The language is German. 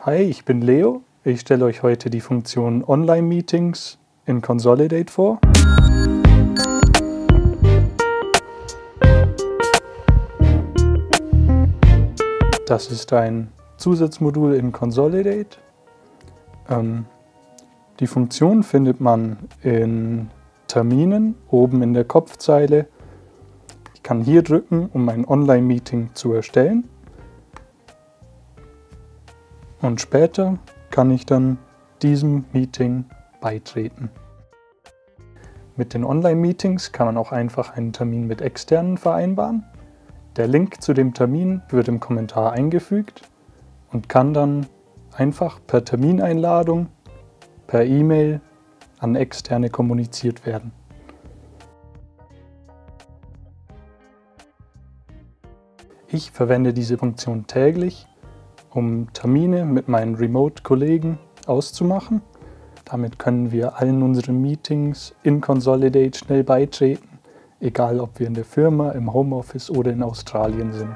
Hi, ich bin Leo. Ich stelle euch heute die Funktion Online-Meetings in Consolidate vor. Das ist ein Zusatzmodul in Consolidate. Die Funktion findet man in Terminen oben in der Kopfzeile. Ich kann hier drücken, um ein Online-Meeting zu erstellen. Und später kann ich dann diesem Meeting beitreten. Mit den Online-Meetings kann man auch einfach einen Termin mit Externen vereinbaren. Der Link zu dem Termin wird im Kommentar eingefügt und kann dann einfach per Termineinladung, per E-Mail an Externe kommuniziert werden. Ich verwende diese Funktion täglich, um Termine mit meinen Remote-Kollegen auszumachen. Damit können wir allen unseren Meetings in Consolidate schnell beitreten, egal ob wir in der Firma, im Homeoffice oder in Australien sind.